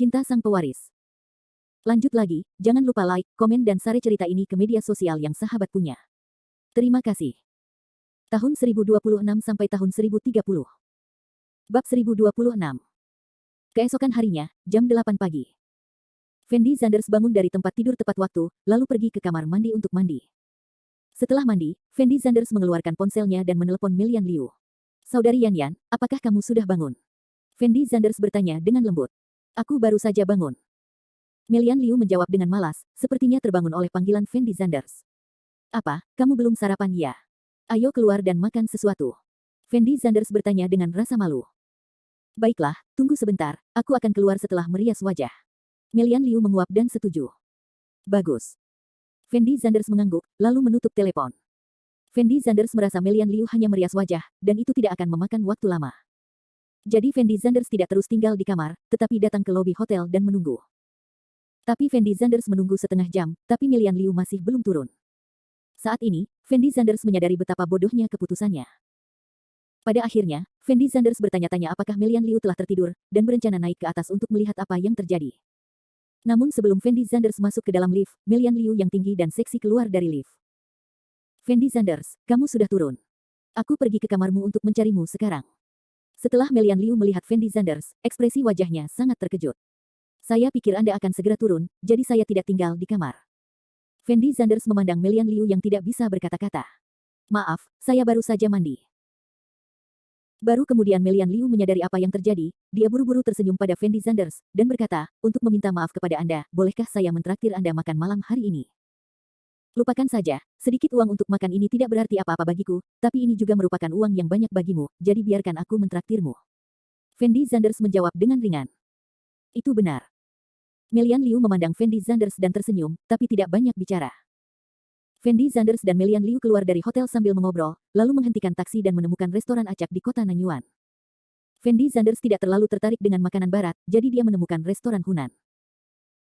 Cinta Sang Pewaris. Lanjut lagi, jangan lupa like, komen dan share cerita ini ke media sosial yang sahabat punya. Terima kasih. Tahun 1026 sampai tahun 1030. Bab 1026. Keesokan harinya, jam 8 pagi. Fendi Zanders bangun dari tempat tidur tepat waktu, lalu pergi ke kamar mandi untuk mandi. Setelah mandi, Fendi Zanders mengeluarkan ponselnya dan menelepon Melian Liu. Saudari Yan Yan, apakah kamu sudah bangun? Fendi Zanders bertanya dengan lembut. Aku baru saja bangun. Melian Liu menjawab dengan malas, sepertinya terbangun oleh panggilan Fendi Zanders. Apa, kamu belum sarapan ya? Ayo keluar dan makan sesuatu. Fendi Zanders bertanya dengan rasa malu. Baiklah, tunggu sebentar, aku akan keluar setelah merias wajah. Melian Liu menguap dan setuju. Bagus. Fendi Zanders mengangguk, lalu menutup telepon. Fendi Zanders merasa Melian Liu hanya merias wajah, dan itu tidak akan memakan waktu lama. Jadi Fendi Zanders tidak terus tinggal di kamar, tetapi datang ke lobi hotel dan menunggu. Tapi Fendi Zanders menunggu setengah jam, tapi Melian Liu masih belum turun. Saat ini, Fendi Zanders menyadari betapa bodohnya keputusannya. Pada akhirnya, Fendi Zanders bertanya-tanya apakah Melian Liu telah tertidur, dan berencana naik ke atas untuk melihat apa yang terjadi. Namun sebelum Fendi Zanders masuk ke dalam lift, Melian Liu yang tinggi dan seksi keluar dari lift. Fendi Zanders, kamu sudah turun. Aku pergi ke kamarmu untuk mencarimu sekarang. Setelah Melian Liu melihat Fendi Zanders, ekspresi wajahnya sangat terkejut. Saya pikir Anda akan segera turun, jadi saya tidak tinggal di kamar. Fendi Zanders memandang Melian Liu yang tidak bisa berkata-kata. Maaf, saya baru saja mandi. Baru kemudian Melian Liu menyadari apa yang terjadi, dia buru-buru tersenyum pada Fendi Zanders, dan berkata, untuk meminta maaf kepada Anda, bolehkah saya mentraktir Anda makan malam hari ini? Lupakan saja, sedikit uang untuk makan ini tidak berarti apa-apa bagiku, tapi ini juga merupakan uang yang banyak bagimu, jadi biarkan aku mentraktirmu. Fendi Zanders menjawab dengan ringan. Itu benar. Melian Liu memandang Fendi Zanders dan tersenyum, tapi tidak banyak bicara. Fendi Zanders dan Melian Liu keluar dari hotel sambil mengobrol, lalu menghentikan taksi dan menemukan restoran acak di kota Nanyuan. Fendi Zanders tidak terlalu tertarik dengan makanan barat, jadi dia menemukan restoran Hunan.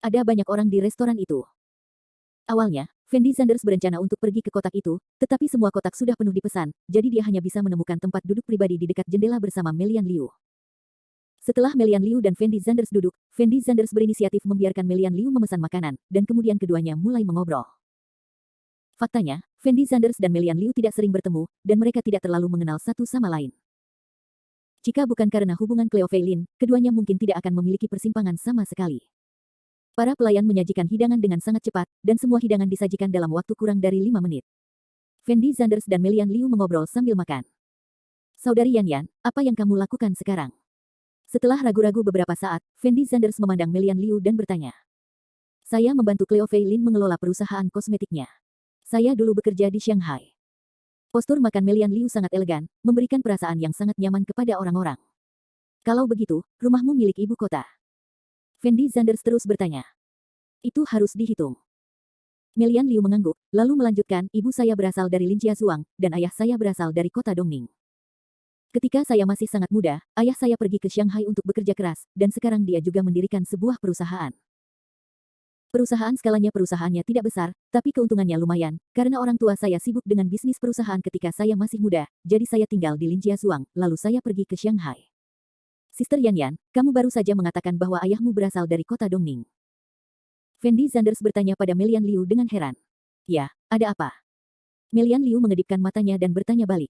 Ada banyak orang di restoran itu. Awalnya, Fendi Zanders berencana untuk pergi ke kotak itu, tetapi semua kotak sudah penuh dipesan, jadi dia hanya bisa menemukan tempat duduk pribadi di dekat jendela bersama Melian Liu. Setelah Melian Liu dan Fendi Zanders duduk, Fendi Zanders berinisiatif membiarkan Melian Liu memesan makanan, dan kemudian keduanya mulai mengobrol. Faktanya, Fendi Zanders dan Melian Liu tidak sering bertemu, dan mereka tidak terlalu mengenal satu sama lain. Jika bukan karena hubungan Cleo Feilin, keduanya mungkin tidak akan memiliki persimpangan sama sekali. Para pelayan menyajikan hidangan dengan sangat cepat, dan semua hidangan disajikan dalam waktu kurang dari 5 menit. Fendi Zanders dan Melian Liu mengobrol sambil makan. Saudari Yan Yan, apa yang kamu lakukan sekarang? Setelah ragu-ragu beberapa saat, Fendi Zanders memandang Melian Liu dan bertanya. Saya membantu Cleo Feilin mengelola perusahaan kosmetiknya. Saya dulu bekerja di Shanghai. Postur makan Melian Liu sangat elegan, memberikan perasaan yang sangat nyaman kepada orang-orang. Kalau begitu, rumahmu milik ibu kota? Fendi Zanders terus bertanya. Itu harus dihitung. Melian Liu mengangguk, lalu melanjutkan, ibu saya berasal dari Linjia Zhuang, dan ayah saya berasal dari kota Dongning. Ketika saya masih sangat muda, ayah saya pergi ke Shanghai untuk bekerja keras, dan sekarang dia juga mendirikan sebuah perusahaan. Perusahaannya tidak besar, tapi keuntungannya lumayan, karena orang tua saya sibuk dengan bisnis perusahaan ketika saya masih muda, jadi saya tinggal di Linjia Zhuang, lalu saya pergi ke Shanghai. Sister Yan Yan, kamu baru saja mengatakan bahwa ayahmu berasal dari kota Dongning. Fendi Zanders bertanya pada Melian Liu dengan heran. Ya, ada apa? Melian Liu mengedipkan matanya dan bertanya balik.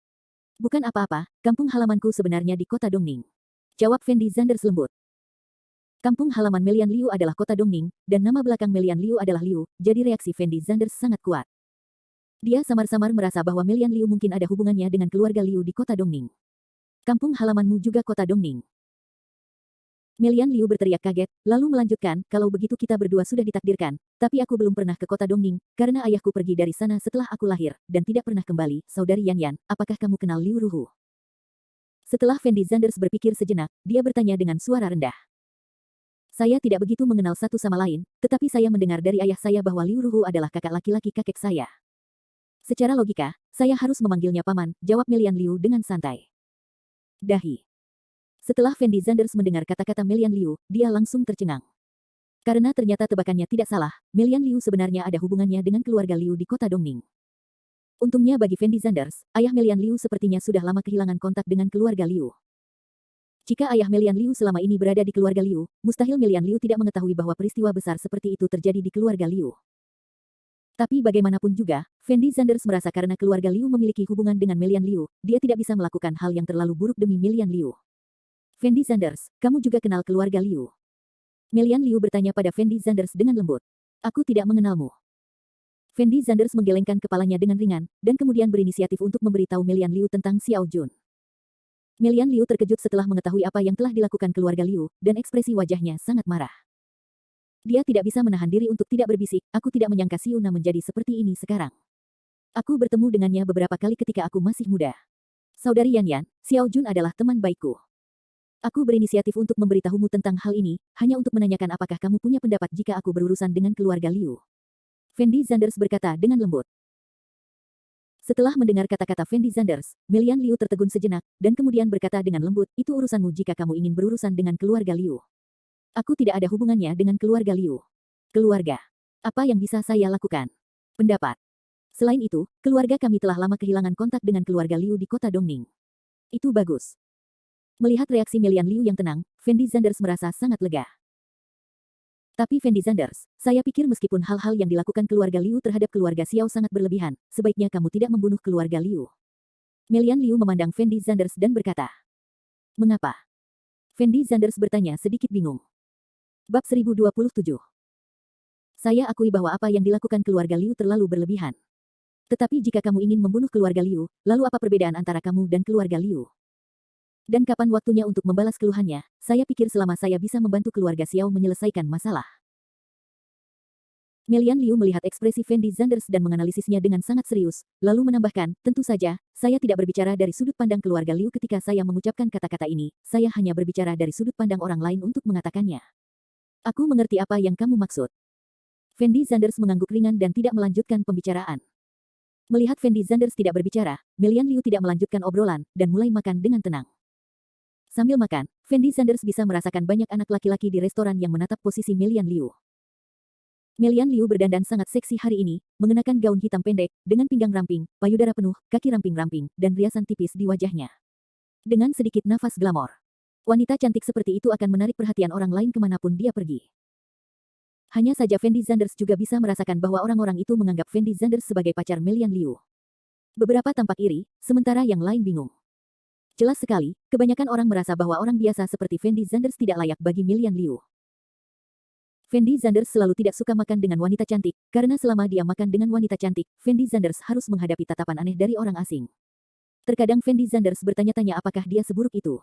Bukan apa-apa, kampung halamanku sebenarnya di kota Dongning. Jawab Fendi Zanders lembut. Kampung halaman Melian Liu adalah kota Dongning, dan nama belakang Melian Liu adalah Liu, jadi reaksi Fendi Zanders sangat kuat. Dia samar-samar merasa bahwa Melian Liu mungkin ada hubungannya dengan keluarga Liu di kota Dongning. Kampung halamanmu juga kota Dongning. Melian Liu berteriak kaget, lalu melanjutkan, kalau begitu kita berdua sudah ditakdirkan, tapi aku belum pernah ke kota Dongning, karena ayahku pergi dari sana setelah aku lahir, dan tidak pernah kembali. Saudari Yan Yan, apakah kamu kenal Liu Ruhu? Setelah Fendi Zanders berpikir sejenak, dia bertanya dengan suara rendah. Saya tidak begitu mengenal satu sama lain, tetapi saya mendengar dari ayah saya bahwa Liu Ruhu adalah kakak laki-laki kakek saya. Secara logika, saya harus memanggilnya paman, jawab Melian Liu dengan santai. Dahi. Setelah Fendi Zanders mendengar kata-kata Melian Liu, dia langsung tercengang. Karena ternyata tebakannya tidak salah, Melian Liu sebenarnya ada hubungannya dengan keluarga Liu di kota Dongning. Untungnya bagi Fendi Zanders, ayah Melian Liu sepertinya sudah lama kehilangan kontak dengan keluarga Liu. Jika ayah Melian Liu selama ini berada di keluarga Liu, mustahil Melian Liu tidak mengetahui bahwa peristiwa besar seperti itu terjadi di keluarga Liu. Tapi bagaimanapun juga, Fendi Zanders merasa karena keluarga Liu memiliki hubungan dengan Melian Liu, dia tidak bisa melakukan hal yang terlalu buruk demi Melian Liu. Fendi Zanders, kamu juga kenal keluarga Liu? Melian Liu bertanya pada Fendi Zanders dengan lembut. Aku tidak mengenalmu. Fendi Zanders menggelengkan kepalanya dengan ringan, dan kemudian berinisiatif untuk memberitahu Melian Liu tentang Xiao Jun. Melian Liu terkejut setelah mengetahui apa yang telah dilakukan keluarga Liu, dan ekspresi wajahnya sangat marah. Dia tidak bisa menahan diri untuk tidak berbisik, aku tidak menyangka Xiuna menjadi seperti ini sekarang. Aku bertemu dengannya beberapa kali ketika aku masih muda. Saudari Yan Yan, Xiao Jun adalah teman baikku. Aku berinisiatif untuk memberitahumu tentang hal ini, hanya untuk menanyakan apakah kamu punya pendapat jika aku berurusan dengan keluarga Liu. Fendi Zanders berkata dengan lembut. Setelah mendengar kata-kata Fendi Zanders, Melian Liu tertegun sejenak, dan kemudian berkata dengan lembut, itu urusanmu jika kamu ingin berurusan dengan keluarga Liu. Aku tidak ada hubungannya dengan keluarga Liu. Keluarga. Apa yang bisa saya lakukan? Pendapat. Selain itu, keluarga kami telah lama kehilangan kontak dengan keluarga Liu di kota Dongning. Itu bagus. Melihat reaksi Melian Liu yang tenang, Fendi Zanders merasa sangat lega. Tapi Fendi Zanders, saya pikir meskipun hal-hal yang dilakukan keluarga Liu terhadap keluarga Xiao sangat berlebihan, sebaiknya kamu tidak membunuh keluarga Liu. Melian Liu memandang Fendi Zanders dan berkata. Mengapa? Fendi Zanders bertanya sedikit bingung. Bab 1027. Saya akui bahwa apa yang dilakukan keluarga Liu terlalu berlebihan. Tetapi jika kamu ingin membunuh keluarga Liu, lalu apa perbedaan antara kamu dan keluarga Liu? Dan kapan waktunya untuk membalas keluhannya? Saya pikir selama saya bisa membantu keluarga Xiao menyelesaikan masalah. Melian Liu melihat ekspresi Fendi Zanders dan menganalisisnya dengan sangat serius, lalu menambahkan, tentu saja, saya tidak berbicara dari sudut pandang keluarga Liu ketika saya mengucapkan kata-kata ini, saya hanya berbicara dari sudut pandang orang lain untuk mengatakannya. Aku mengerti apa yang kamu maksud. Fendi Zanders mengangguk ringan dan tidak melanjutkan pembicaraan. Melihat Fendi Zanders tidak berbicara, Melian Liu tidak melanjutkan obrolan, dan mulai makan dengan tenang. Sambil makan, Fendi Zanders bisa merasakan banyak anak laki-laki di restoran yang menatap posisi Melian Liu. Melian Liu berdandan sangat seksi hari ini, mengenakan gaun hitam pendek, dengan pinggang ramping, payudara penuh, kaki ramping-ramping, dan riasan tipis di wajahnya. Dengan sedikit nafas glamor. Wanita cantik seperti itu akan menarik perhatian orang lain kemanapun dia pergi. Hanya saja Fendi Zanders juga bisa merasakan bahwa orang-orang itu menganggap Fendi Zanders sebagai pacar Melian Liu. Beberapa tampak iri, sementara yang lain bingung. Jelas sekali, kebanyakan orang merasa bahwa orang biasa seperti Fendi Zanders tidak layak bagi Melian Liu. Fendi Zanders selalu tidak suka makan dengan wanita cantik, karena selama dia makan dengan wanita cantik, Fendi Zanders harus menghadapi tatapan aneh dari orang asing. Terkadang Fendi Zanders bertanya-tanya apakah dia seburuk itu.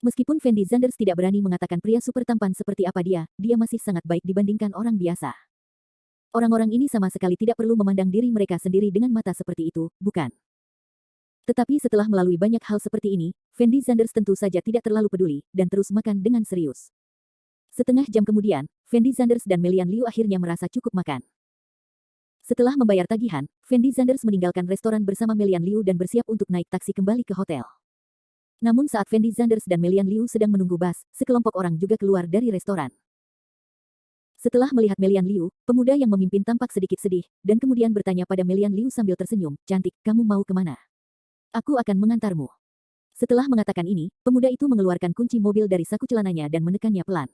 Meskipun Fendi Zanders tidak berani mengatakan pria super tampan seperti apa dia masih sangat baik dibandingkan orang biasa. Orang-orang ini sama sekali tidak perlu memandang diri mereka sendiri dengan mata seperti itu, bukan? Tetapi setelah melalui banyak hal seperti ini, Fendi Zanders tentu saja tidak terlalu peduli, dan terus makan dengan serius. Setengah jam kemudian, Fendi Zanders dan Melian Liu akhirnya merasa cukup makan. Setelah membayar tagihan, Fendi Zanders meninggalkan restoran bersama Melian Liu dan bersiap untuk naik taksi kembali ke hotel. Namun saat Fendi Zanders dan Melian Liu sedang menunggu bus, sekelompok orang juga keluar dari restoran. Setelah melihat Melian Liu, pemuda yang memimpin tampak sedikit sedih, dan kemudian bertanya pada Melian Liu sambil tersenyum, cantik, kamu mau kemana? Aku akan mengantarmu. Setelah mengatakan ini, pemuda itu mengeluarkan kunci mobil dari saku celananya dan menekannya pelan.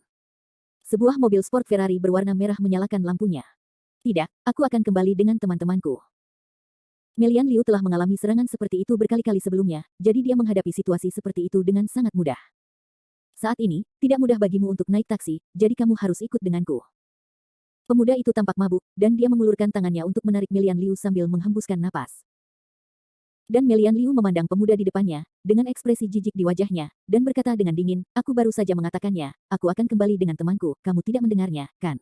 Sebuah mobil sport Ferrari berwarna merah menyalakan lampunya. Tidak, aku akan kembali dengan teman-temanku. Melian Liu telah mengalami serangan seperti itu berkali-kali sebelumnya, jadi dia menghadapi situasi seperti itu dengan sangat mudah. Saat ini, tidak mudah bagimu untuk naik taksi, jadi kamu harus ikut denganku. Pemuda itu tampak mabuk, dan dia mengulurkan tangannya untuk menarik Melian Liu sambil menghembuskan napas. Dan Melian Liu memandang pemuda di depannya, dengan ekspresi jijik di wajahnya, dan berkata dengan dingin, aku baru saja mengatakannya, aku akan kembali dengan temanku, kamu tidak mendengarnya, kan?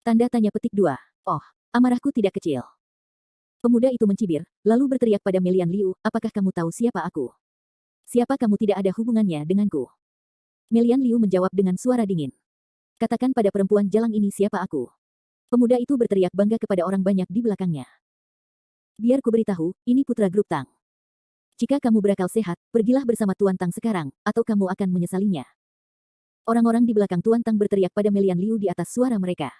Tanda tanya petik 2. Oh, amarahku tidak kecil. Pemuda itu mencibir, lalu berteriak pada Melian Liu, apakah kamu tahu siapa aku? Siapa kamu tidak ada hubungannya denganku? Melian Liu menjawab dengan suara dingin. Katakan pada perempuan jalang ini siapa aku. Pemuda itu berteriak bangga kepada orang banyak di belakangnya. Biar ku beritahu, ini putra grup Tang. Jika kamu berakal sehat, pergilah bersama Tuan Tang sekarang, atau kamu akan menyesalinya. Orang-orang di belakang Tuan Tang berteriak pada Melian Liu di atas suara mereka.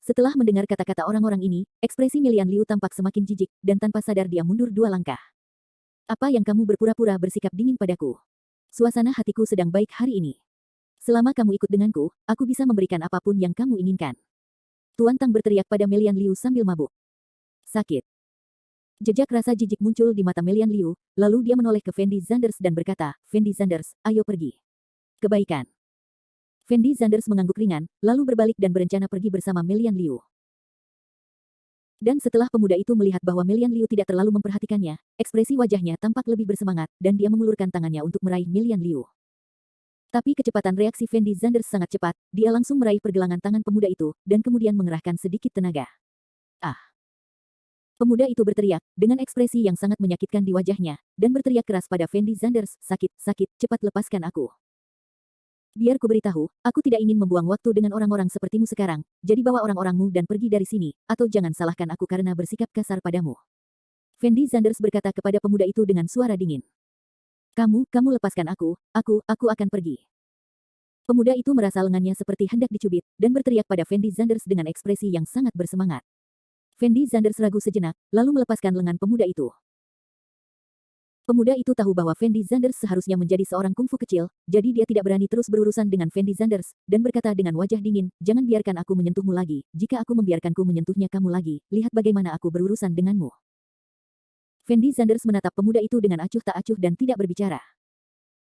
Setelah mendengar kata-kata orang-orang ini, ekspresi Melian Liu tampak semakin jijik, dan tanpa sadar dia mundur 2 langkah. Apa yang kamu berpura-pura bersikap dingin padaku? Suasana hatiku sedang baik hari ini. Selama kamu ikut denganku, aku bisa memberikan apapun yang kamu inginkan. Tuan Tang berteriak pada Melian Liu sambil mabuk. Sakit. Jejak rasa jijik muncul di mata Melian Liu, lalu dia menoleh ke Fendi Zanders dan berkata, Fendi Zanders, ayo pergi. Kebaikan. Fendi Zanders mengangguk ringan, lalu berbalik dan berencana pergi bersama Melian Liu. Dan setelah pemuda itu melihat bahwa Melian Liu tidak terlalu memperhatikannya, ekspresi wajahnya tampak lebih bersemangat, dan dia mengulurkan tangannya untuk meraih Melian Liu. Tapi kecepatan reaksi Fendi Zanders sangat cepat, dia langsung meraih pergelangan tangan pemuda itu, dan kemudian mengerahkan sedikit tenaga. Ah! Pemuda itu berteriak, dengan ekspresi yang sangat menyakitkan di wajahnya, dan berteriak keras pada Fendi Zanders, sakit, sakit, cepat lepaskan aku. Biar ku beritahu, aku tidak ingin membuang waktu dengan orang-orang sepertimu sekarang, jadi bawa orang-orangmu dan pergi dari sini, atau jangan salahkan aku karena bersikap kasar padamu. Fendi Zanders berkata kepada pemuda itu dengan suara dingin. Kamu lepaskan aku akan pergi. Pemuda itu merasa lengannya seperti hendak dicubit, dan berteriak pada Fendi Zanders dengan ekspresi yang sangat bersemangat. Fendi Zanders ragu sejenak, lalu melepaskan lengan pemuda itu. Pemuda itu tahu bahwa Fendi Zanders seharusnya menjadi seorang kungfu kecil, jadi dia tidak berani terus berurusan dengan Fendi Zanders, dan berkata dengan wajah dingin, jangan biarkan aku menyentuhmu lagi, jika aku membiarkanku menyentuhnya kamu lagi, lihat bagaimana aku berurusan denganmu. Fendi Zanders menatap pemuda itu dengan acuh tak acuh dan tidak berbicara.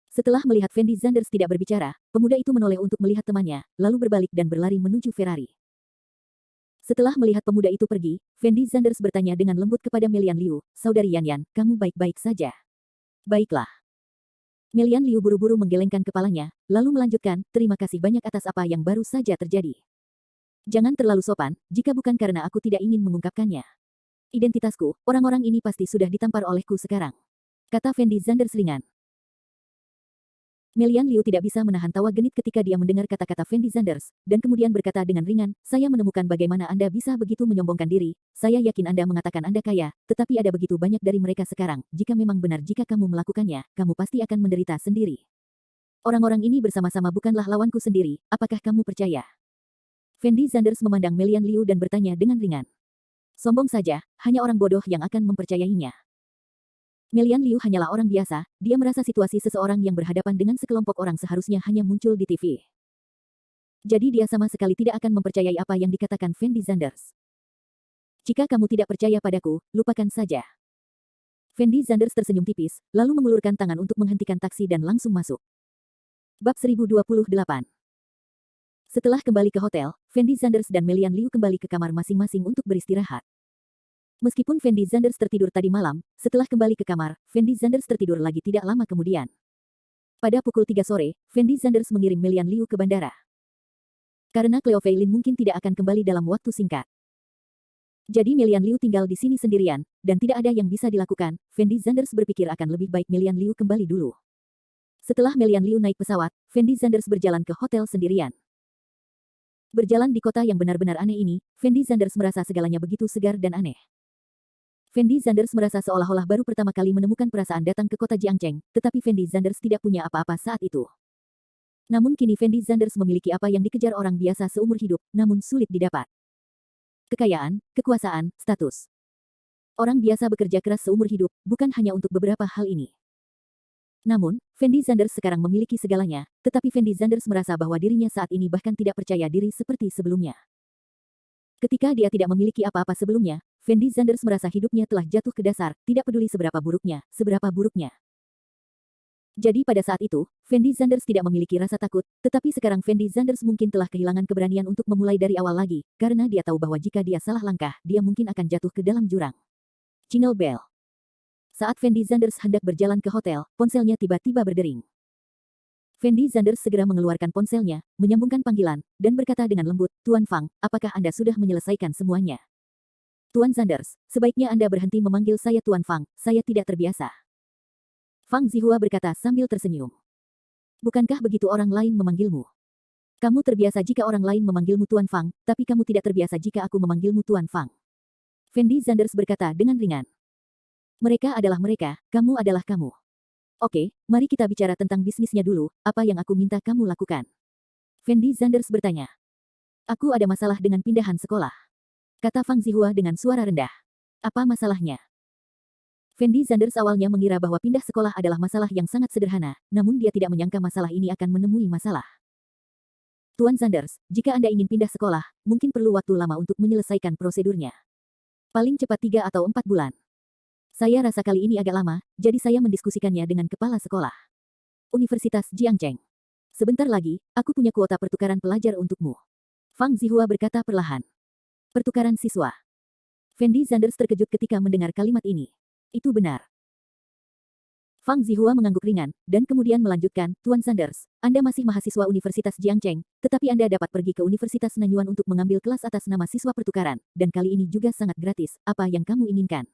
Setelah melihat Fendi Zanders tidak berbicara, pemuda itu menoleh untuk melihat temannya, lalu berbalik dan berlari menuju Ferrari. Setelah melihat pemuda itu pergi, Fendi Zanders bertanya dengan lembut kepada Melian Liu, Saudari Yan Yan, kamu baik-baik saja? Baiklah. Melian Liu buru-buru menggelengkan kepalanya, lalu melanjutkan, terima kasih banyak atas apa yang baru saja terjadi. Jangan terlalu sopan, jika bukan karena aku tidak ingin mengungkapkannya. Identitasku, orang-orang ini pasti sudah ditampar olehku sekarang. Kata Fendi Zanders ringan. Melian Liu tidak bisa menahan tawa genit ketika dia mendengar kata-kata Fendi Zanders, dan kemudian berkata dengan ringan, saya menemukan bagaimana Anda bisa begitu menyombongkan diri, saya yakin Anda mengatakan Anda kaya, tetapi ada begitu banyak dari mereka sekarang, jika memang benar jika kamu melakukannya, kamu pasti akan menderita sendiri. Orang-orang ini bersama-sama bukanlah lawanku sendiri, apakah kamu percaya? Fendi Zanders memandang Melian Liu dan bertanya dengan ringan. Sombong saja, hanya orang bodoh yang akan mempercayainya. Melian Liu hanyalah orang biasa, dia merasa situasi seseorang yang berhadapan dengan sekelompok orang seharusnya hanya muncul di TV. Jadi dia sama sekali tidak akan mempercayai apa yang dikatakan Fendi Zanders. Jika kamu tidak percaya padaku, lupakan saja. Fendi Zanders tersenyum tipis, lalu mengulurkan tangan untuk menghentikan taksi dan langsung masuk. Bab 1028. Setelah kembali ke hotel, Fendi Zanders dan Melian Liu kembali ke kamar masing-masing untuk beristirahat. Meskipun Fendi Zanders tertidur tadi malam, setelah kembali ke kamar, Fendi Zanders tertidur lagi tidak lama kemudian. Pada pukul 3 sore, Fendi Zanders mengirim Melian Liu ke bandara. Karena Cleo Fei Lin mungkin tidak akan kembali dalam waktu singkat. Jadi Melian Liu tinggal di sini sendirian, dan tidak ada yang bisa dilakukan, Fendi Zanders berpikir akan lebih baik Melian Liu kembali dulu. Setelah Melian Liu naik pesawat, Fendi Zanders berjalan ke hotel sendirian. Berjalan di kota yang benar-benar aneh ini, Fendi Zanders merasa segalanya begitu segar dan aneh. Fendi Zanders merasa seolah-olah baru pertama kali menemukan perasaan datang ke kota Jiangcheng, tetapi Fendi Zanders tidak punya apa-apa saat itu. Namun kini Fendi Zanders memiliki apa yang dikejar orang biasa seumur hidup, namun sulit didapat. Kekayaan, kekuasaan, status. Orang biasa bekerja keras seumur hidup, bukan hanya untuk beberapa hal ini. Namun, Fendi Zanders sekarang memiliki segalanya, tetapi Fendi Zanders merasa bahwa dirinya saat ini bahkan tidak percaya diri seperti sebelumnya. Ketika dia tidak memiliki apa-apa sebelumnya, Fendi Zanders merasa hidupnya telah jatuh ke dasar, tidak peduli seberapa buruknya. Jadi pada saat itu, Fendi Zanders tidak memiliki rasa takut, tetapi sekarang Fendi Zanders mungkin telah kehilangan keberanian untuk memulai dari awal lagi, karena dia tahu bahwa jika dia salah langkah, dia mungkin akan jatuh ke dalam jurang. Jingle bell. Saat Fendi Zanders hendak berjalan ke hotel, ponselnya tiba-tiba berdering. Fendi Zanders segera mengeluarkan ponselnya, menyambungkan panggilan, dan berkata dengan lembut, Tuan Fang, apakah Anda sudah menyelesaikan semuanya? Tuan Zanders, sebaiknya Anda berhenti memanggil saya Tuan Fang, saya tidak terbiasa. Fang Zihua berkata sambil tersenyum. Bukankah begitu orang lain memanggilmu? Kamu terbiasa jika orang lain memanggilmu Tuan Fang, tapi kamu tidak terbiasa jika aku memanggilmu Tuan Fang. Fendi Zanders berkata dengan ringan. Mereka adalah mereka, kamu adalah kamu. Oke, mari kita bicara tentang bisnisnya dulu, apa yang aku minta kamu lakukan? Fendi Zanders bertanya. Aku ada masalah dengan pindahan sekolah. Kata Fang Zihua dengan suara rendah. Apa masalahnya? Fendi Zanders awalnya mengira bahwa pindah sekolah adalah masalah yang sangat sederhana, namun dia tidak menyangka masalah ini akan menemui masalah. Tuan Zanders, jika Anda ingin pindah sekolah, mungkin perlu waktu lama untuk menyelesaikan prosedurnya. Paling cepat 3 atau 4 bulan. Saya rasa kali ini agak lama, jadi saya mendiskusikannya dengan kepala sekolah. Universitas Jiangcheng. Sebentar lagi, aku punya kuota pertukaran pelajar untukmu. Fang Zihua berkata perlahan. Pertukaran siswa. Fendi Zanders terkejut ketika mendengar kalimat ini. Itu benar. Fang Zihua mengangguk ringan, dan kemudian melanjutkan, Tuan Zanders, Anda masih mahasiswa Universitas Jiangcheng, tetapi Anda dapat pergi ke Universitas Nanyuan untuk mengambil kelas atas nama siswa pertukaran, dan kali ini juga sangat gratis, apa yang kamu inginkan.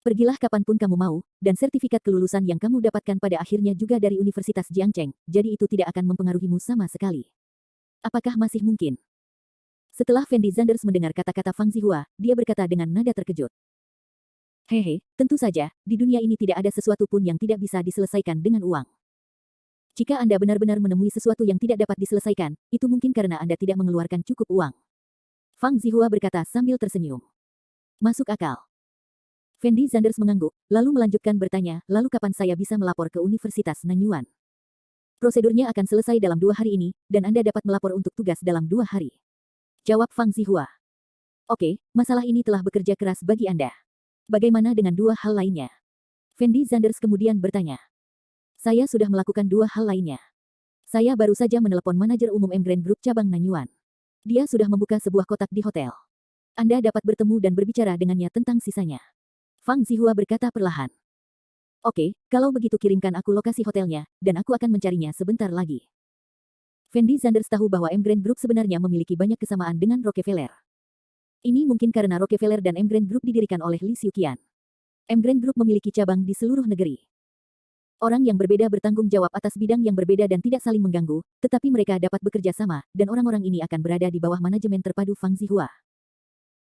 Pergilah kapanpun kamu mau, dan sertifikat kelulusan yang kamu dapatkan pada akhirnya juga dari Universitas Jiangcheng, jadi itu tidak akan mempengaruhimu sama sekali. Apakah masih mungkin? Setelah Fendi Zanders mendengar kata-kata Fang Zihua, dia berkata dengan nada terkejut. Hehe, tentu saja, di dunia ini tidak ada sesuatu pun yang tidak bisa diselesaikan dengan uang. Jika Anda benar-benar menemui sesuatu yang tidak dapat diselesaikan, itu mungkin karena Anda tidak mengeluarkan cukup uang. Fang Zihua berkata sambil tersenyum. Masuk akal. Fendi Zanders mengangguk, lalu melanjutkan bertanya, lalu kapan saya bisa melapor ke Universitas Nanyuan? Prosedurnya akan selesai dalam 2 hari ini, dan Anda dapat melapor untuk tugas dalam 2 hari. Jawab Fang Zihua. Oke, masalah ini telah bekerja keras bagi Anda. Bagaimana dengan 2 hal lainnya? Fendi Zanders kemudian bertanya. Saya sudah melakukan 2 hal lainnya. Saya baru saja menelepon manajer umum Emgrand Group cabang Nanyuan. Dia sudah membuka sebuah kotak di hotel. Anda dapat bertemu dan berbicara dengannya tentang sisanya. Fang Zihua berkata perlahan. Oke, kalau begitu kirimkan aku lokasi hotelnya, dan aku akan mencarinya sebentar lagi. Fendi Zanders tahu bahwa Emgrand Group sebenarnya memiliki banyak kesamaan dengan Rockefeller. Ini mungkin karena Rockefeller dan Emgrand Group didirikan oleh Li Xiuqian. Emgrand Group memiliki cabang di seluruh negeri. Orang yang berbeda bertanggung jawab atas bidang yang berbeda dan tidak saling mengganggu, tetapi mereka dapat bekerja sama, dan orang-orang ini akan berada di bawah manajemen terpadu Fang Zihua.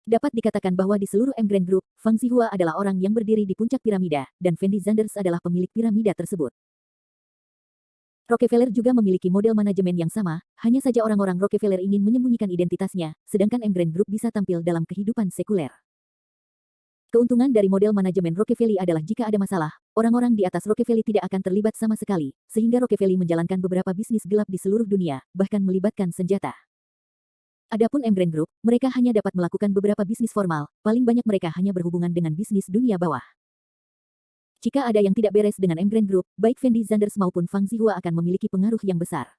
Dapat dikatakan bahwa di seluruh Emgrand Group, Fang Zihua adalah orang yang berdiri di puncak piramida, dan Fendi Zanders adalah pemilik piramida tersebut. Rockefeller juga memiliki model manajemen yang sama, hanya saja orang-orang Rockefeller ingin menyembunyikan identitasnya, sedangkan Emgrand Group bisa tampil dalam kehidupan sekuler. Keuntungan dari model manajemen Rockefeller adalah jika ada masalah, orang-orang di atas Rockefeller tidak akan terlibat sama sekali, sehingga Rockefeller menjalankan beberapa bisnis gelap di seluruh dunia, bahkan melibatkan senjata. Adapun Emgrand Group, mereka hanya dapat melakukan beberapa bisnis formal, paling banyak mereka hanya berhubungan dengan bisnis dunia bawah. Jika ada yang tidak beres dengan Emgrand Group, baik Fendi Zanders maupun Fang Zihua akan memiliki pengaruh yang besar.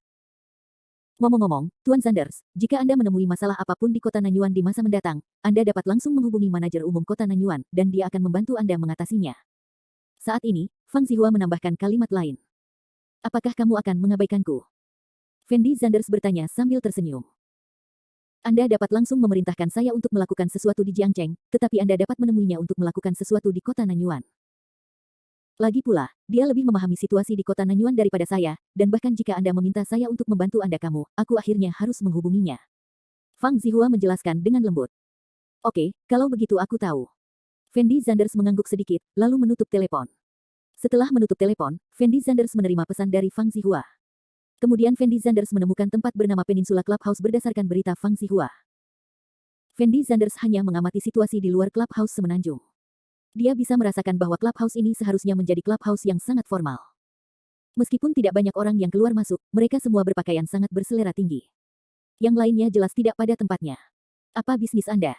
Ngomong-ngomong, Tuan Zanders, jika Anda menemui masalah apapun di kota Nanyuan di masa mendatang, Anda dapat langsung menghubungi manajer umum kota Nanyuan, dan dia akan membantu Anda mengatasinya. Saat ini, Fang Zihua menambahkan kalimat lain. Apakah kamu akan mengabaikanku? Fendi Zanders bertanya sambil tersenyum. Anda dapat langsung memerintahkan saya untuk melakukan sesuatu di Jiangcheng, tetapi Anda dapat menemuinya untuk melakukan sesuatu di kota Nanyuan. Lagi pula, dia lebih memahami situasi di kota Nanyuan daripada saya, dan bahkan jika Anda meminta saya untuk membantu Anda aku akhirnya harus menghubunginya. Fang Zihua menjelaskan dengan lembut. Oke, kalau begitu aku tahu. Fendi Zanders mengangguk sedikit, lalu menutup telepon. Setelah menutup telepon, Fendi Zanders menerima pesan dari Fang Zihua. Kemudian Fendi Zanders menemukan tempat bernama Peninsula Clubhouse berdasarkan berita Fang Zihua. Fendi Zanders hanya mengamati situasi di luar Clubhouse semenanjung. Dia bisa merasakan bahwa clubhouse ini seharusnya menjadi clubhouse yang sangat formal. Meskipun tidak banyak orang yang keluar masuk, mereka semua berpakaian sangat berselera tinggi. Yang lainnya jelas tidak pada tempatnya. Apa bisnis Anda?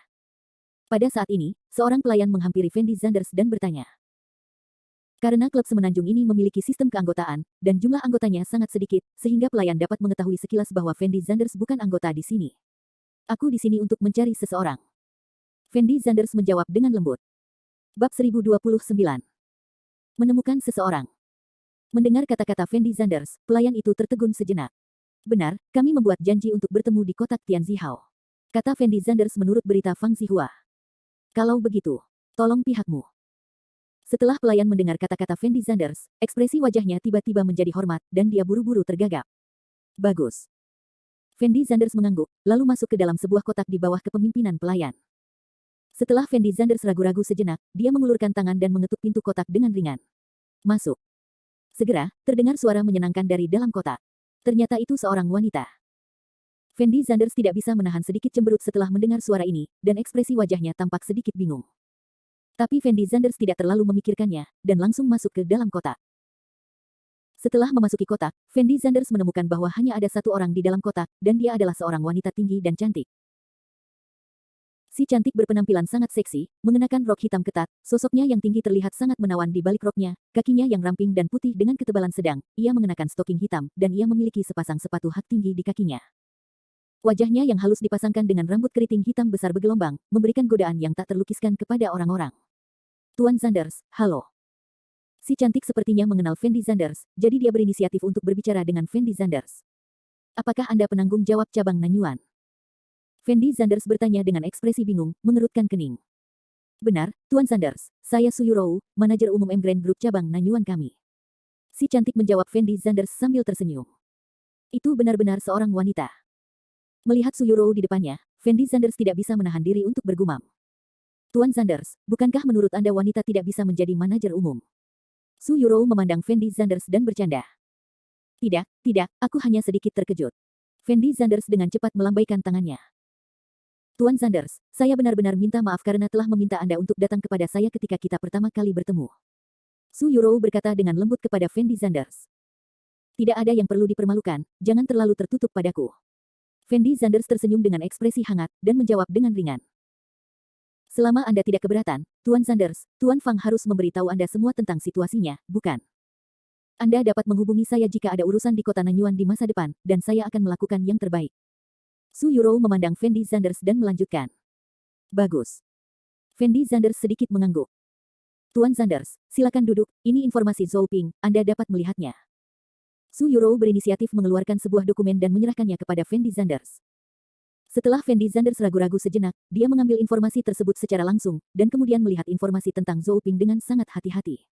Pada saat ini, seorang pelayan menghampiri Fendi Zanders dan bertanya. Karena klub semenanjung ini memiliki sistem keanggotaan, dan jumlah anggotanya sangat sedikit, sehingga pelayan dapat mengetahui sekilas bahwa Fendi Zanders bukan anggota di sini. Aku di sini untuk mencari seseorang. Fendi Zanders menjawab dengan lembut. Bab 1029. Menemukan seseorang. Mendengar kata-kata Fendi Zanders, pelayan itu tertegun sejenak. Benar, kami membuat janji untuk bertemu di kotak Tianzihao. Kata Fendi Zanders menurut berita Fang Zihua. Kalau begitu, tolong pihakmu. Setelah pelayan mendengar kata-kata Fendi Zanders, ekspresi wajahnya tiba-tiba menjadi hormat, dan dia buru-buru tergagap. Bagus. Fendi Zanders mengangguk, lalu masuk ke dalam sebuah kotak di bawah kepemimpinan pelayan. Setelah Fendi Zanders ragu-ragu sejenak, dia mengulurkan tangan dan mengetuk pintu kotak dengan ringan. Masuk. Segera, terdengar suara menyenangkan dari dalam kotak. Ternyata itu seorang wanita. Fendi Zanders tidak bisa menahan sedikit cemberut setelah mendengar suara ini, dan ekspresi wajahnya tampak sedikit bingung. Tapi Fendi Zanders tidak terlalu memikirkannya, dan langsung masuk ke dalam kotak. Setelah memasuki kotak, Fendi Zanders menemukan bahwa hanya ada satu orang di dalam kotak, dan dia adalah seorang wanita tinggi dan cantik. Si cantik berpenampilan sangat seksi, mengenakan rok hitam ketat, sosoknya yang tinggi terlihat sangat menawan di balik roknya, kakinya yang ramping dan putih dengan ketebalan sedang, ia mengenakan stoking hitam, dan ia memiliki sepasang sepatu hak tinggi di kakinya. Wajahnya yang halus dipasangkan dengan rambut keriting hitam besar bergelombang, memberikan godaan yang tak terlukiskan kepada orang-orang. Tuan Zanders, halo. Si cantik sepertinya mengenal Fendi Zanders, jadi dia berinisiatif untuk berbicara dengan Fendi Zanders. Apakah Anda penanggung jawab cabang Nanyuan? Fendi Zanders bertanya dengan ekspresi bingung, mengerutkan kening. Benar, Tuan Zanders, saya Su Yurou, manajer umum M Grand Group cabang Nanyuan kami. Si cantik menjawab Fendi Zanders sambil tersenyum. Itu benar-benar seorang wanita. Melihat Su Yurou di depannya, Fendi Zanders tidak bisa menahan diri untuk bergumam. Tuan Zanders, bukankah menurut Anda wanita tidak bisa menjadi manajer umum? Su Yurou memandang Fendi Zanders dan bercanda. Tidak, aku hanya sedikit terkejut. Fendi Zanders dengan cepat melambaikan tangannya. Tuan Zanders, saya benar-benar minta maaf karena telah meminta Anda untuk datang kepada saya ketika kita pertama kali bertemu. Su Yurou berkata dengan lembut kepada Fendi Zanders. Tidak ada yang perlu dipermalukan, jangan terlalu tertutup padaku. Fendi Zanders tersenyum dengan ekspresi hangat, dan menjawab dengan ringan. Selama Anda tidak keberatan, Tuan Zanders, Tuan Fang harus memberitahu Anda semua tentang situasinya, bukan? Anda dapat menghubungi saya jika ada urusan di kota Nanyuan di masa depan, dan saya akan melakukan yang terbaik. Su Yurou memandang Fendi Zanders dan melanjutkan. Bagus. Fendi Zanders sedikit mengangguk. Tuan Zanders, silakan duduk, ini informasi Zhou Ping, Anda dapat melihatnya. Su Yurou berinisiatif mengeluarkan sebuah dokumen dan menyerahkannya kepada Fendi Zanders. Setelah Fendi Zanders ragu-ragu sejenak, dia mengambil informasi tersebut secara langsung, dan kemudian melihat informasi tentang Zhou Ping dengan sangat hati-hati.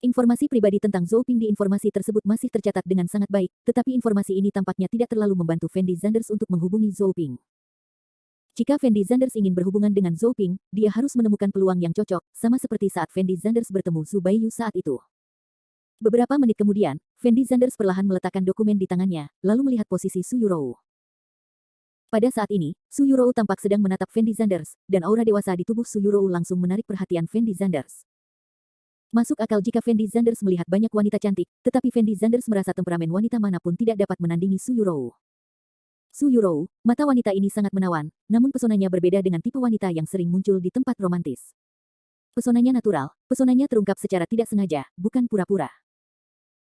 Informasi pribadi tentang Zhou Ping di informasi tersebut masih tercatat dengan sangat baik, tetapi informasi ini tampaknya tidak terlalu membantu Fendi Zanders untuk menghubungi Zhou Ping. Jika Fendi Zanders ingin berhubungan dengan Zhou Ping, dia harus menemukan peluang yang cocok, sama seperti saat Fendi Zanders bertemu Su Baiyu saat itu. Beberapa menit kemudian, Fendi Zanders perlahan meletakkan dokumen di tangannya, lalu melihat posisi Su Yurou. Pada saat ini, Su Yurou tampak sedang menatap Fendi Zanders, dan aura dewasa di tubuh Su Yurou langsung menarik perhatian Fendi Zanders. Masuk akal jika Fendi Zanders melihat banyak wanita cantik, tetapi Fendi Zanders merasa temperamen wanita manapun tidak dapat menandingi Su Yurou. Su Yurou, mata wanita ini sangat menawan, namun pesonanya berbeda dengan tipe wanita yang sering muncul di tempat romantis. Pesonanya natural, pesonanya terungkap secara tidak sengaja, bukan pura-pura.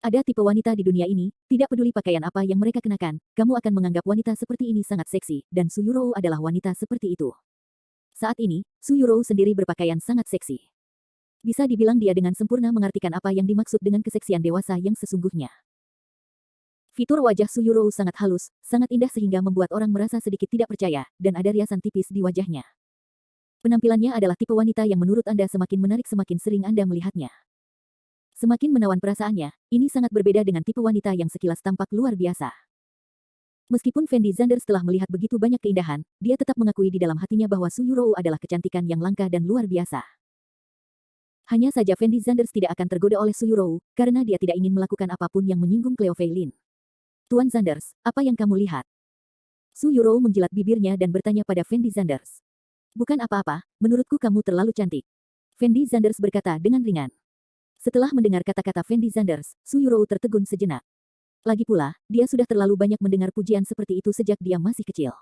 Ada tipe wanita di dunia ini, tidak peduli pakaian apa yang mereka kenakan, kamu akan menganggap wanita seperti ini sangat seksi, dan Su Yurou adalah wanita seperti itu. Saat ini, Su Yurou sendiri berpakaian sangat seksi. Bisa dibilang dia dengan sempurna mengartikan apa yang dimaksud dengan keseksian dewasa yang sesungguhnya. Fitur wajah Su Yurou sangat halus, sangat indah sehingga membuat orang merasa sedikit tidak percaya, dan ada riasan tipis di wajahnya. Penampilannya adalah tipe wanita yang menurut Anda semakin menarik semakin sering Anda melihatnya. Semakin menawan perasaannya, ini sangat berbeda dengan tipe wanita yang sekilas tampak luar biasa. Meskipun Fendi Zanders telah melihat begitu banyak keindahan, dia tetap mengakui di dalam hatinya bahwa Su Yurou adalah kecantikan yang langka dan luar biasa. Hanya saja Fendi Zanders tidak akan tergoda oleh Su Yurou, karena dia tidak ingin melakukan apapun yang menyinggung Cleo Fei Lin. Tuan Zanders, apa yang kamu lihat? Su Yurou menjilat bibirnya dan bertanya pada Fendi Zanders. Bukan apa-apa, menurutku kamu terlalu cantik. Fendi Zanders berkata dengan ringan. Setelah mendengar kata-kata Fendi Zanders, Su Yurou tertegun sejenak. Lagi pula, dia sudah terlalu banyak mendengar pujian seperti itu sejak dia masih kecil.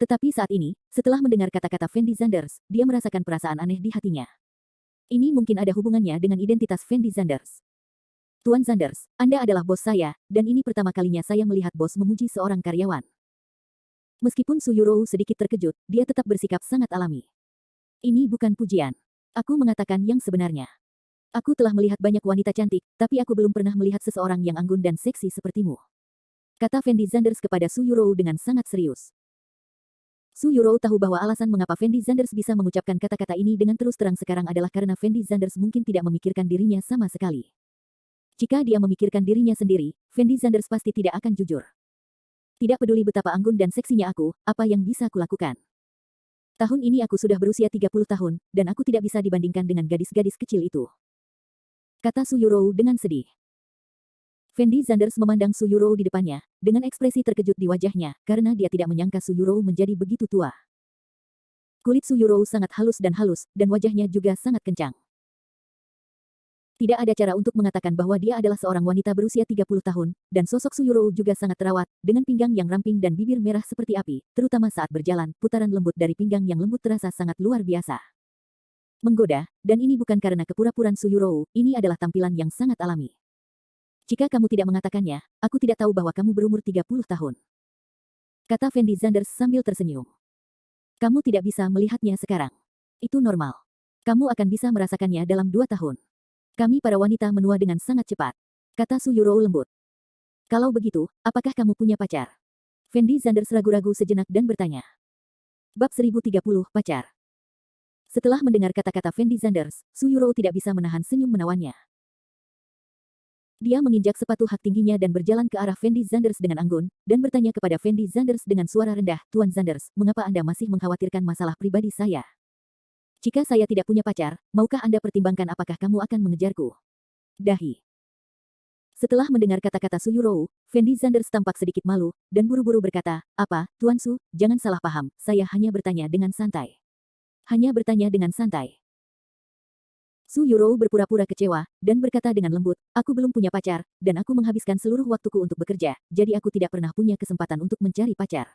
Tetapi saat ini, setelah mendengar kata-kata Fendi Zanders, dia merasakan perasaan aneh di hatinya. Ini mungkin ada hubungannya dengan identitas Fendi Zanders. Tuan Zanders, Anda adalah bos saya, dan ini pertama kalinya saya melihat bos memuji seorang karyawan. Meskipun Su Yurou sedikit terkejut, dia tetap bersikap sangat alami. Ini bukan pujian. Aku mengatakan yang sebenarnya. Aku telah melihat banyak wanita cantik, tapi aku belum pernah melihat seseorang yang anggun dan seksi sepertimu. Kata Fendi Zanders kepada Su Yurou dengan sangat serius. Su Yurou tahu bahwa alasan mengapa Fendi Zanders bisa mengucapkan kata-kata ini dengan terus terang sekarang adalah karena Fendi Zanders mungkin tidak memikirkan dirinya sama sekali. Jika dia memikirkan dirinya sendiri, Fendi Zanders pasti tidak akan jujur. Tidak peduli betapa anggun dan seksinya aku, apa yang bisa aku lakukan. Tahun ini aku sudah berusia 30 tahun, dan aku tidak bisa dibandingkan dengan gadis-gadis kecil itu. Kata Su Yurou dengan sedih. Fendi Zanders memandang Su Yurou di depannya, dengan ekspresi terkejut di wajahnya, karena dia tidak menyangka Su Yurou menjadi begitu tua. Kulit Su Yurou sangat halus, dan wajahnya juga sangat kencang. Tidak ada cara untuk mengatakan bahwa dia adalah seorang wanita berusia 30 tahun, dan sosok Su Yurou juga sangat terawat, dengan pinggang yang ramping dan bibir merah seperti api, terutama saat berjalan, putaran lembut dari pinggang yang lembut terasa sangat luar biasa. Menggoda, dan ini bukan karena kepura-puraan Su Yurou, ini adalah tampilan yang sangat alami. Jika kamu tidak mengatakannya, aku tidak tahu bahwa kamu berumur 30 tahun. Kata Fendi Zanders sambil tersenyum. Kamu tidak bisa melihatnya sekarang. Itu normal. Kamu akan bisa merasakannya dalam 2 tahun. Kami para wanita menua dengan sangat cepat. Kata Su Yurou lembut. Kalau begitu, apakah kamu punya pacar? Fendi Zanders ragu-ragu sejenak dan bertanya. Bab 1030, pacar. Setelah mendengar kata-kata Fendi Zanders, Su Yurou tidak bisa menahan senyum menawannya. Dia menginjak sepatu hak tingginya dan berjalan ke arah Fendi Zanders dengan anggun, dan bertanya kepada Fendi Zanders dengan suara rendah, Tuan Zanders, mengapa Anda masih mengkhawatirkan masalah pribadi saya? Jika saya tidak punya pacar, maukah Anda pertimbangkan apakah kamu akan mengejarku? Dahi. Setelah mendengar kata-kata Su Yurou, Fendi Zanders tampak sedikit malu, dan buru-buru berkata, apa, Tuan Su, jangan salah paham, saya hanya bertanya dengan santai. Hanya bertanya dengan santai. Su Yurou berpura-pura kecewa, dan berkata dengan lembut, aku belum punya pacar, dan aku menghabiskan seluruh waktuku untuk bekerja, jadi aku tidak pernah punya kesempatan untuk mencari pacar.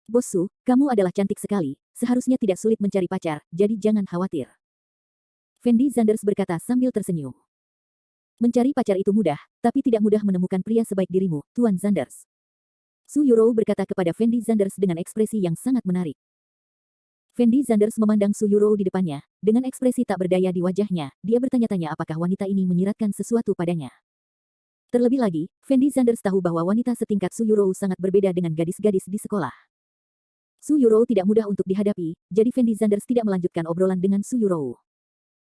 Bos Su, kamu adalah cantik sekali, seharusnya tidak sulit mencari pacar, jadi jangan khawatir. Fendi Zanders berkata sambil tersenyum. Mencari pacar itu mudah, tapi tidak mudah menemukan pria sebaik dirimu, Tuan Zanders. Su Yurou berkata kepada Fendi Zanders dengan ekspresi yang sangat menarik. Fendi Zanders memandang Su Yurou di depannya, dengan ekspresi tak berdaya di wajahnya, dia bertanya-tanya apakah wanita ini menyiratkan sesuatu padanya. Terlebih lagi, Fendi Zanders tahu bahwa wanita setingkat Su Yurou sangat berbeda dengan gadis-gadis di sekolah. Su Yurou tidak mudah untuk dihadapi, jadi Fendi Zanders tidak melanjutkan obrolan dengan Su Yurou.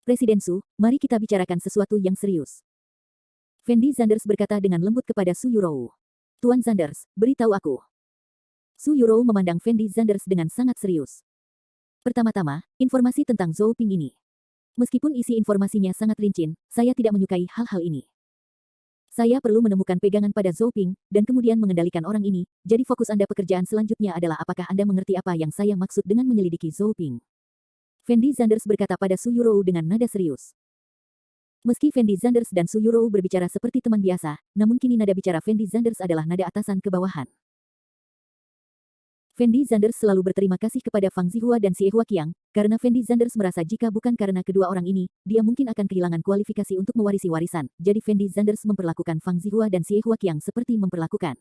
Presiden Su, mari kita bicarakan sesuatu yang serius. Fendi Zanders berkata dengan lembut kepada Su Yurou. Tuan Zanders, beritahu aku. Su Yurou memandang Fendi Zanders dengan sangat serius. Pertama-tama, informasi tentang Zhou Ping ini. Meskipun isi informasinya sangat rinci, saya tidak menyukai hal-hal ini. Saya perlu menemukan pegangan pada Zhou Ping, dan kemudian mengendalikan orang ini, jadi fokus Anda pekerjaan selanjutnya adalah apakah Anda mengerti apa yang saya maksud dengan menyelidiki Zhou Ping. Fendi Zanders berkata pada Su Yurou dengan nada serius. Meski Fendi Zanders dan Su Yurou berbicara seperti teman biasa, namun kini nada bicara Fendi Zanders adalah nada atasan ke bawahan. Fendi Zanders selalu berterima kasih kepada Fang Zihua dan Xie Huaqiang, karena Fendi Zanders merasa jika bukan karena kedua orang ini, dia mungkin akan kehilangan kualifikasi untuk mewarisi warisan, jadi Fendi Zanders memperlakukan Fang Zihua dan Xie Huaqiang seperti memperlakukan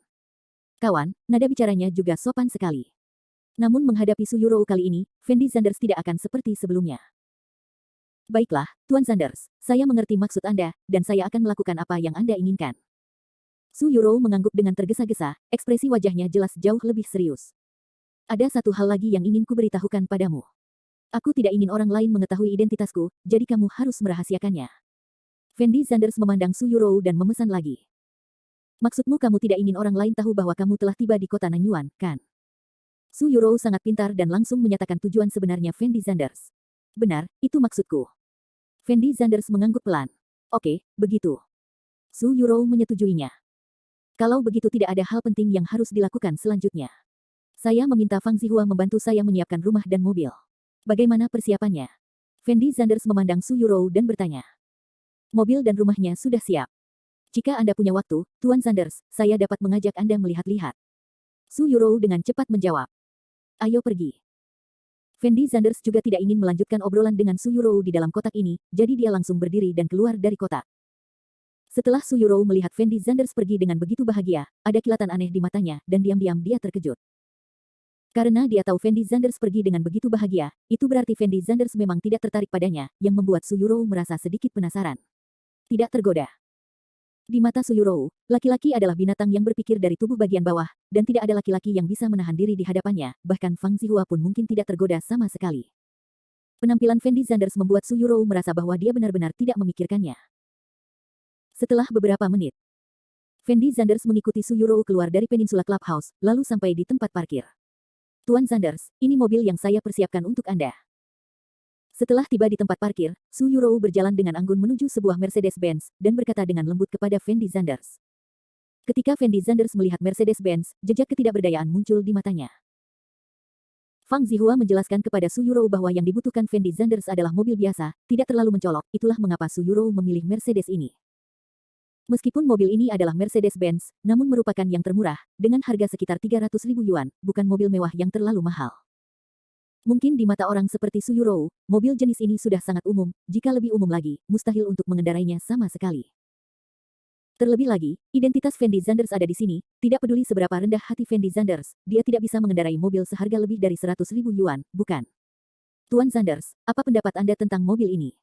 kawan, nada bicaranya juga sopan sekali. Namun menghadapi Su Yurou kali ini, Fendi Zanders tidak akan seperti sebelumnya. Baiklah, Tuan Zanders, saya mengerti maksud Anda, dan saya akan melakukan apa yang Anda inginkan. Su Yurou mengangguk dengan tergesa-gesa, ekspresi wajahnya jelas jauh lebih serius. Ada satu hal lagi yang ingin kuberitahukan padamu. Aku tidak ingin orang lain mengetahui identitasku, jadi kamu harus merahasiakannya. Fendi Zanders memandang Su Yurou dan memesan lagi. Maksudmu kamu tidak ingin orang lain tahu bahwa kamu telah tiba di kota Nanyuan, kan? Su Yurou sangat pintar dan langsung menyatakan tujuan sebenarnya Fendi Zanders. Benar, itu maksudku. Fendi Zanders mengangguk pelan. Oke, begitu. Su Yurou menyetujuinya. Kalau begitu tidak ada hal penting yang harus dilakukan selanjutnya. Saya meminta Fang Zihua membantu saya menyiapkan rumah dan mobil. Bagaimana persiapannya? Fendi Zanders memandang Su Yurou dan bertanya. Mobil dan rumahnya sudah siap. Jika Anda punya waktu, Tuan Zanders, saya dapat mengajak Anda melihat-lihat. Su Yurou dengan cepat menjawab. Ayo pergi. Fendi Zanders juga tidak ingin melanjutkan obrolan dengan Su Yurou di dalam kotak ini, jadi dia langsung berdiri dan keluar dari kotak. Setelah Su Yurou melihat Fendi Zanders pergi dengan begitu bahagia, ada kilatan aneh di matanya, dan diam-diam dia terkejut. Karena dia tahu Fendi Zanders pergi dengan begitu bahagia, itu berarti Fendi Zanders memang tidak tertarik padanya, yang membuat Su Yurou merasa sedikit penasaran. Tidak tergoda. Di mata Su Yurou, laki-laki adalah binatang yang berpikir dari tubuh bagian bawah, dan tidak ada laki-laki yang bisa menahan diri di hadapannya, bahkan Fang Zihua pun mungkin tidak tergoda sama sekali. Penampilan Fendi Zanders membuat Su Yurou merasa bahwa dia benar-benar tidak memikirkannya. Setelah beberapa menit, Fendi Zanders mengikuti Su Yurou keluar dari Peninsula Clubhouse, lalu sampai di tempat parkir. Tuan Zanders, ini mobil yang saya persiapkan untuk Anda. Setelah tiba di tempat parkir, Su Yurou berjalan dengan anggun menuju sebuah Mercedes-Benz, dan berkata dengan lembut kepada Fendi Zanders. Ketika Fendi Zanders melihat Mercedes-Benz, jejak ketidakberdayaan muncul di matanya. Fang Zihua menjelaskan kepada Su Yurou bahwa yang dibutuhkan Fendi Zanders adalah mobil biasa, tidak terlalu mencolok, itulah mengapa Su Yurou memilih Mercedes ini. Meskipun mobil ini adalah Mercedes-Benz, namun merupakan yang termurah, dengan harga sekitar 300.000 yuan, bukan mobil mewah yang terlalu mahal. Mungkin di mata orang seperti Su Yurou, mobil jenis ini sudah sangat umum, jika lebih umum lagi, mustahil untuk mengendarainya sama sekali. Terlebih lagi, identitas Fendi Zanders ada di sini, tidak peduli seberapa rendah hati Fendi Zanders, dia tidak bisa mengendarai mobil seharga lebih dari 100.000 yuan, bukan? Tuan Zanders, apa pendapat Anda tentang mobil ini?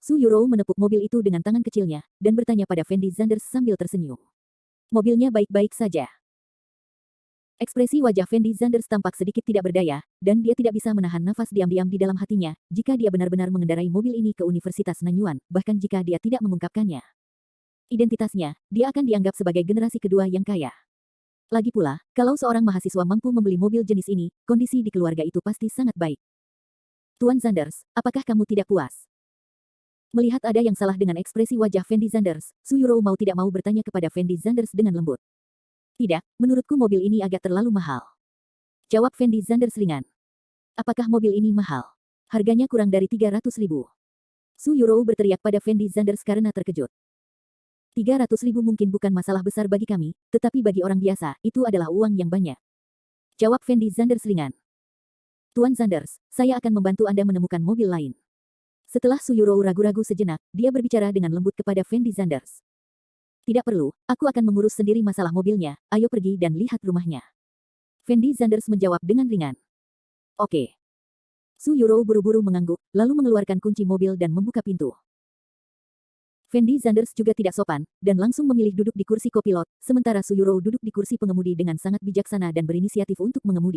Su Yurou menepuk mobil itu dengan tangan kecilnya, dan bertanya pada Fendi Zanders sambil tersenyum. Mobilnya baik-baik saja. Ekspresi wajah Fendi Zanders tampak sedikit tidak berdaya, dan dia tidak bisa menahan nafas diam-diam di dalam hatinya, jika dia benar-benar mengendarai mobil ini ke Universitas Nanyuan, bahkan jika dia tidak mengungkapkannya. Identitasnya, dia akan dianggap sebagai generasi kedua yang kaya. Lagi pula, kalau seorang mahasiswa mampu membeli mobil jenis ini, kondisi di keluarga itu pasti sangat baik. Tuan Zanders, apakah kamu tidak puas? Melihat ada yang salah dengan ekspresi wajah Fendi Zanders, Su Yurou mau tidak mau bertanya kepada Fendi Zanders dengan lembut. Tidak, menurutku mobil ini agak terlalu mahal. Jawab Fendi Zanders ringan. Apakah mobil ini mahal? Harganya kurang dari 300.000. Su Yurou berteriak pada Fendi Zanders karena terkejut. 300.000 mungkin bukan masalah besar bagi kami, tetapi bagi orang biasa, itu adalah uang yang banyak. Jawab Fendi Zanders ringan. Tuan Zanders, saya akan membantu Anda menemukan mobil lain. Setelah Su Yurou ragu-ragu sejenak, dia berbicara dengan lembut kepada Fendi Zanders. Tidak perlu, aku akan mengurus sendiri masalah mobilnya, ayo pergi dan lihat rumahnya. Fendi Zanders menjawab dengan ringan. Oke. Su Yurou buru-buru mengangguk, lalu mengeluarkan kunci mobil dan membuka pintu. Fendi Zanders juga tidak sopan, dan langsung memilih duduk di kursi kopilot, sementara Su Yurou duduk di kursi pengemudi dengan sangat bijaksana dan berinisiatif untuk mengemudi.